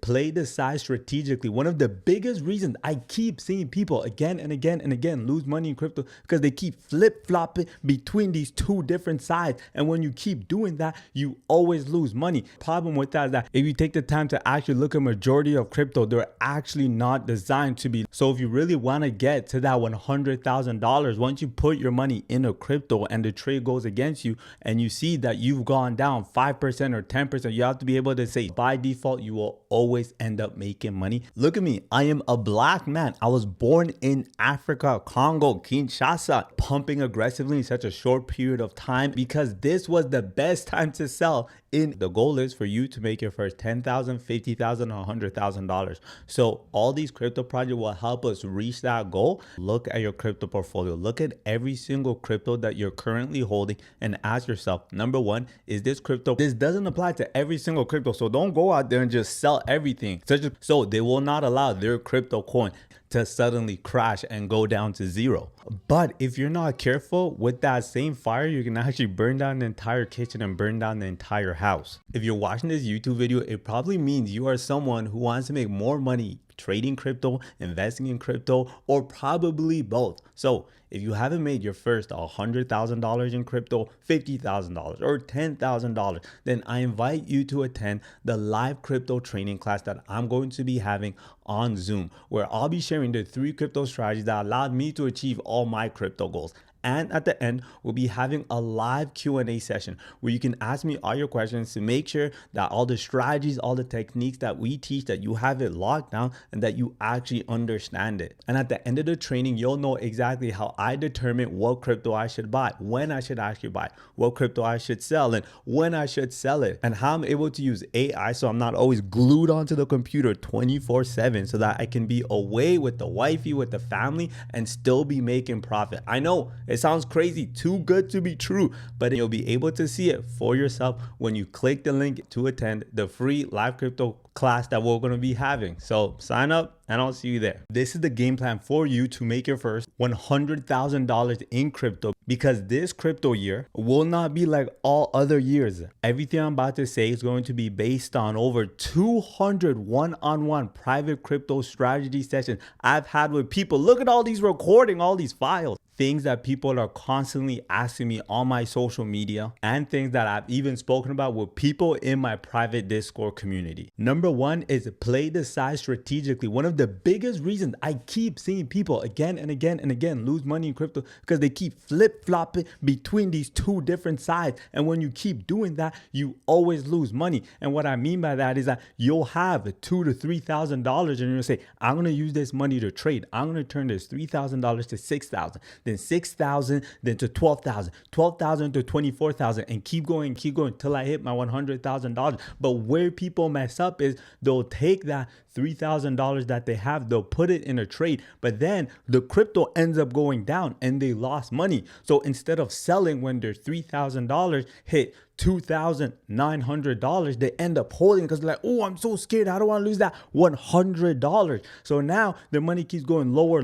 play the size strategically. One of the biggest reasons I keep seeing people again and again and again lose money in crypto because they keep flip-flopping between these two different sides. And when you keep doing that, you always lose money. Problem with that is that if you take the time to actually look at majority of crypto, they're actually not designed to be. So if you really want to get to that $100,000, once you put your money in a crypto and the trade goes against you and you see that you've gone down 5% or 10%, you have to be able to say by default, you will always end up making money. Look at me. I am a black man. I was born in Africa, Congo, Kinshasa, pumping aggressively in such a short period of time because this was the best time to sell. The goal is for you to make your first $10,000, $50,000, $100,000. So all these crypto projects will help us reach that goal. Look at your crypto portfolio. Look at every single crypto that you're currently holding and ask yourself, number one, is this crypto? This doesn't apply to every single crypto. So don't go out there and just sell everything. So they will not allow their crypto coin to suddenly crash and go down to zero. But if you're not careful with that same fire, you can actually burn down the entire kitchen and burn down the entire house. If you're watching this YouTube video, it probably means you are someone who wants to make more money trading crypto, investing in crypto, or probably both. So if you haven't made your first $100,000 in crypto, $50,000 or $10,000, then I invite you to attend the live crypto training class that I'm going to be having on Zoom, where I'll be sharing the 3 crypto strategies that allowed me to achieve all my crypto goals. And at the end, we'll be having a live Q&A session where you can ask me all your questions to make sure that all the strategies, all the techniques that we teach, that you have it locked down and that you actually understand it. And at the end of the training, you'll know exactly how I determine what crypto I should buy, when I should actually buy, what crypto I should sell, and when I should sell it, and how I'm able to use AI so I'm not always glued onto the computer 24/7 so that I can be away with the wifey, with the family, and still be making profit. I know it sounds crazy, too good to be true, but you'll be able to see it for yourself when you click the link to attend the free live crypto class that we're going to be having. So sign up and I'll see you there. This is the game plan for you to make your first $100,000 in crypto, because this crypto year will not be like all other years. Everything I'm about to say is going to be based on over 200 one-on-one private crypto strategy sessions I've had with people. Look at all these recording, all these files. Things that people are constantly asking me on my social media, and things that I've even spoken about with people in my private Discord community. Number one is play the size strategically. One of the biggest reasons I keep seeing people again and again and again lose money in crypto because they keep flip-flopping between these two different sides. And when you keep doing that, you always lose money. And what I mean by that is that you'll have $2,000 to $3,000 and you'll say, I'm going to use this money to trade. I'm going to turn this $3,000 to $6,000. Then 6,000, then to 12,000, 12,000 to 24,000, and keep going till I hit my $100,000. But where people mess up is they'll take that $3,000 that they have, they'll put it in a trade, but then the crypto ends up going down and they lost money. So instead of selling when their $3,000 hit $2,900, they end up holding because they're like, oh, I'm so scared, I don't want to lose that $100. So now their money keeps going lower,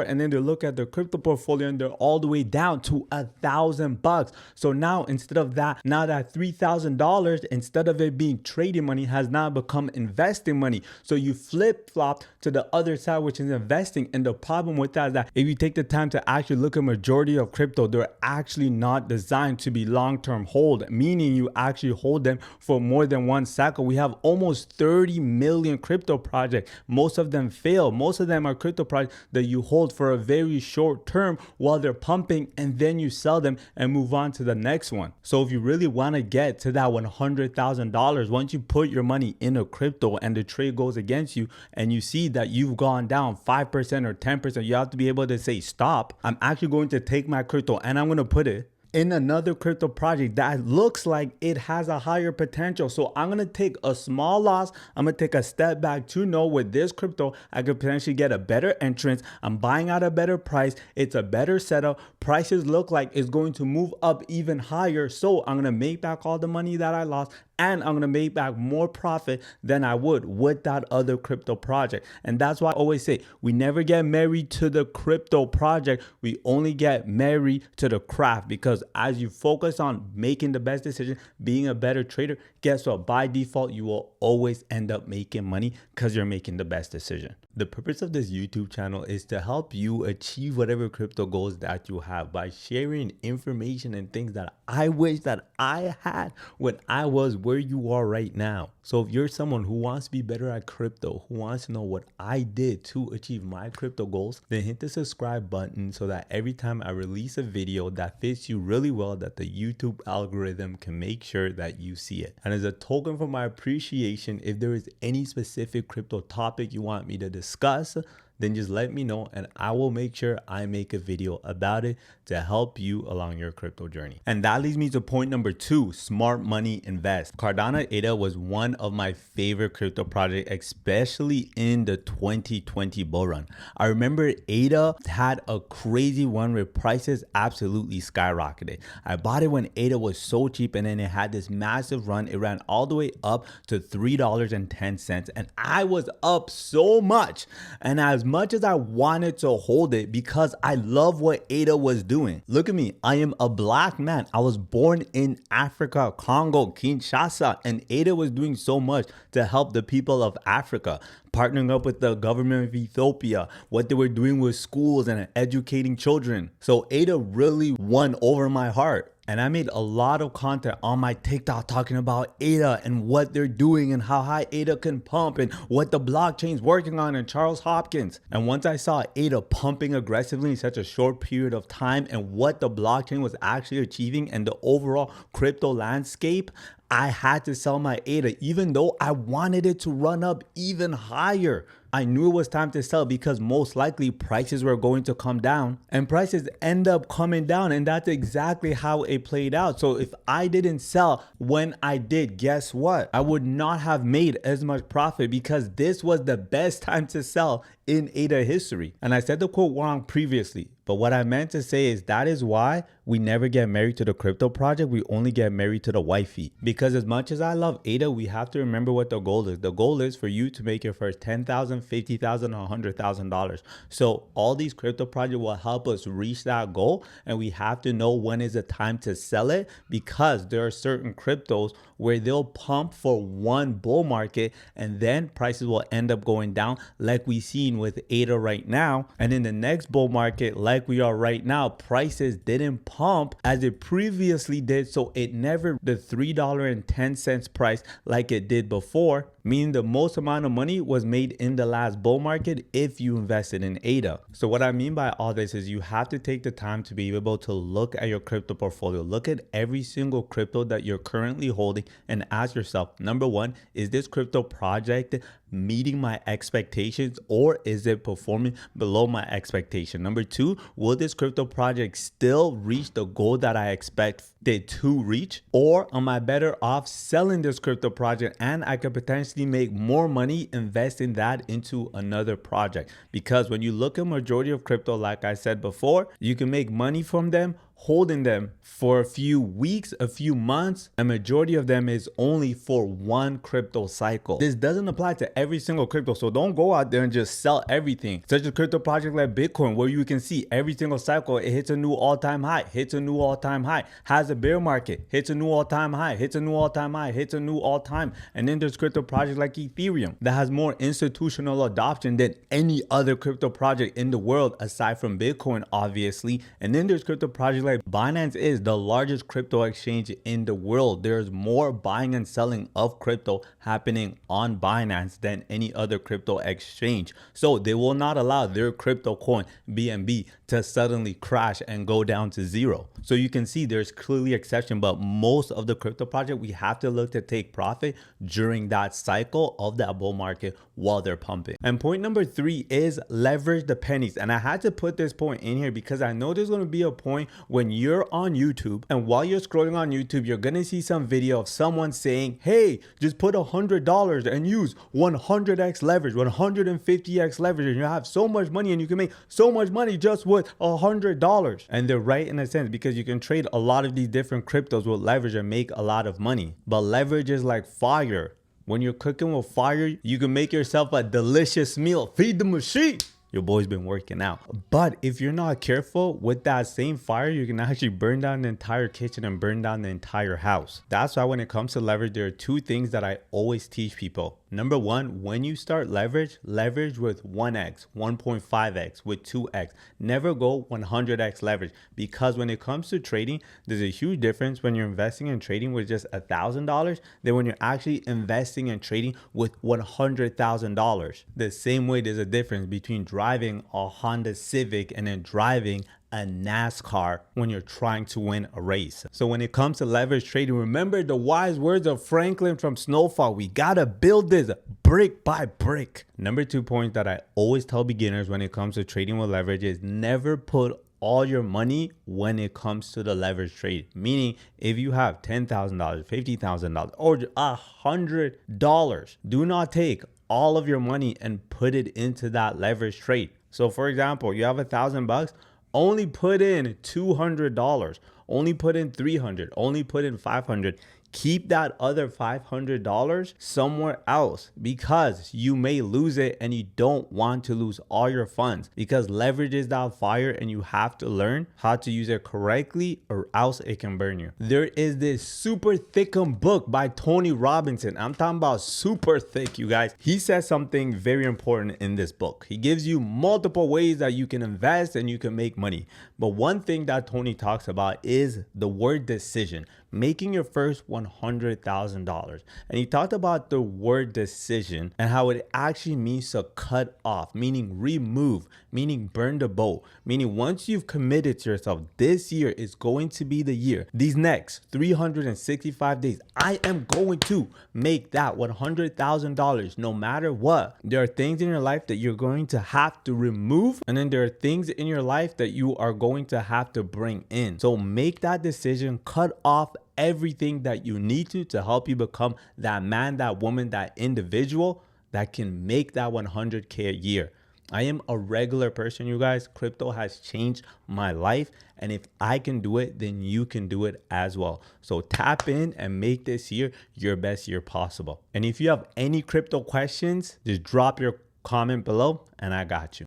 and then they look at their crypto portfolio and they're all the way down to $1,000. So now instead of that, now that $3,000, instead of it being trading money, has now become investing money. So you flip-flop to the other side, which is investing. And the problem with that is that if you take the time to actually look at majority of crypto, they're actually not designed to be long-term hold, meaning you actually hold them for more than 1 cycle. We have almost 30 million crypto projects. Most of them fail. Most of them are crypto projects that you hold for a very short term while they're pumping, and then you sell them and move on to the next one. So if you really want to get to that $100,000, once you put your money in a crypto and the trade goes against you and you see that you've gone down 5% or 10%, you have to be able to say stop. I'm actually going to take my crypto and I'm going to put it in another crypto project that looks like it has a higher potential. So I'm going to take a small loss. I'm going to take a step back to know with this crypto, I could potentially get a better entrance. I'm buying at a better price. It's a better setup. Prices look like it's going to move up even higher. So I'm going to make back all the money that I lost and I'm gonna make back more profit than I would with that other crypto project. And that's why I always say we never get married to the crypto project, we only get married to the craft. Because as you focus on making the best decision, being a better trader, guess what? By default, you will always end up making money because you're making the best decision. The purpose of this YouTube channel is to help you achieve whatever crypto goals that you have by sharing information and things that I wish that I had when I was where you are right now. So if you're someone who wants to be better at crypto, who wants to know what I did to achieve my crypto goals, then hit the subscribe button so that every time I release a video that fits you really well, that the YouTube algorithm can make sure that you see it. And as a token for my appreciation, if there is any specific crypto topic you want me to discuss, then just let me know and I will make sure I make a video about it to help you along your crypto journey. And that leads me to point number 2, smart money invest. Cardano ADA was one of my favorite crypto projects, especially in the 2020 bull run. I remember ADA had a crazy one where prices absolutely skyrocketed. I bought it when ADA was so cheap, and then it had this massive run. It ran all the way up to $3.10, and I was up so much. And as much as I wanted to hold it because I love what ADA was doing. Look at me, I am a black man. I was born in Africa, Congo, Kinshasa, and ADA was doing so much to help the people of Africa, partnering up with the government of Ethiopia, what they were doing with schools and educating children. So ADA really won over my heart. And I made a lot of content on my TikTok talking about ADA and what they're doing and how high ADA can pump and what the blockchain's working on and Charles Hopkins. And once I saw ADA pumping aggressively in such a short period of time and what the blockchain was actually achieving and the overall crypto landscape, I had to sell my ADA even though I wanted it to run up even higher. I knew it was time to sell because most likely prices were going to come down, and prices end up coming down, and that's exactly how it played out. So if I didn't sell when I did, guess what? I would not have made as much profit because this was the best time to sell in ADA history. And I said the quote wrong previously, but what I meant to say is that is why we never get married to the crypto project. We only get married to the wifey. Because as much as I love ADA, we have to remember what the goal is. The goal is for you to make your first $10,000, $50,000, $100,000. So all these crypto projects will help us reach that goal. And we have to know when is the time to sell it, because there are certain cryptos where they'll pump for one bull market and then prices will end up going down, like we seen with ADA right now. And in the next bull market, like we are right now, prices didn't pump as it previously did. So it never the $3.10 price like it did before, meaning the most amount of money was made in the last bull market if you invested in ADA. So what I mean by all this is you have to take the time to be able to look at your crypto portfolio, look at every single crypto that you're currently holding and ask yourself, number one, is this crypto project meeting my expectations or is it performing below my expectation? Number two, will this crypto project still reach the goal that I expect it to reach? Or am I better off selling this crypto project and I could potentially make more money investing that into another project? Because when you look at majority of crypto, like I said before, you can make money from them holding them for a few weeks, a few months. A majority of them is only for one crypto cycle. This doesn't apply to every single crypto, so don't go out there and just sell everything. Such a crypto project like Bitcoin, where you can see every single cycle, it hits a new all-time high, hits a new all-time high, has a bear market, hits a new all-time high, hits a new all-time high, hits a new all-time. And then there's crypto projects like Ethereum that has more institutional adoption than any other crypto project in the world aside from Bitcoin, obviously. And then there's crypto projects like Binance is the largest crypto exchange in the world. There's more buying and selling of crypto happening on Binance than any other crypto exchange. So they will not allow their crypto coin BNB to suddenly crash and go down to zero. So you can see there's clearly exception, but most of the crypto project, we have to look to take profit during that cycle of that bull market while they're pumping. And point number 3 is leverage the pennies. And I had to put this point in here because I know there's going to be a point when you're on YouTube and while you're scrolling on YouTube, you're going to see some video of someone saying, hey, just put $100 and use 100x leverage, 150x leverage, and you have so much money and you can make so much money just with with $100. And they're right in a sense, because you can trade a lot of these different cryptos with leverage and make a lot of money. But leverage is like fire. When you're cooking with fire, you can make yourself a delicious meal. Feed the machine. Your boy's been working out. But if you're not careful with that same fire, you can actually burn down the entire kitchen and burn down the entire house. That's why when it comes to leverage, there are two things that I always teach people. Number one, when you start leverage with 1x, 1.5x, with 2x. Never go 100x leverage, because when it comes to trading, there's a huge difference when you're investing in trading with just $1,000 than when you're actually investing and trading with $100,000. The same way there's a difference between driving a Honda Civic and then driving a NASCAR when you're trying to win a race. So when it comes to leverage trading, remember the wise words of Franklin from Snowfall. We gotta build this brick by brick. Number 2 point that I always tell beginners when it comes to trading with leverage is never put all your money when it comes to the leverage trade. Meaning, if you have $10,000, $50,000, or $100, do not take all of your money and put it into that leverage trade. So for example, you have $1,000, only put in $200, only put in $300, only put in $500. Keep that other $500 somewhere else, because you may lose it and you don't want to lose all your funds, because leverage is that fire and you have to learn how to use it correctly or else it can burn you. There is this super thickum book by Tony Robinson. I'm talking about super thick, you guys. He says something very important in this book. He gives you multiple ways that you can invest and you can make money. But one thing that Tony talks about is the word decision. Making your first $100,000. And he talked about the word decision and how it actually means to cut off, meaning remove, meaning burn the boat, meaning once you've committed to yourself, this year is going to be the year. These next 365 days, I am going to make that $100,000 no matter what. There are things in your life that you're going to have to remove, and then there are things in your life that you are going to have to bring in. So make that decision, cut off everything that you need to help you become that man, that woman, that individual that can make that 100K a year. I am a regular person, you guys. Crypto has changed my life, and if I can do it, then you can do it as well. So tap in and make this year your best year possible. And if you have any crypto questions, just drop your comment below and I got you.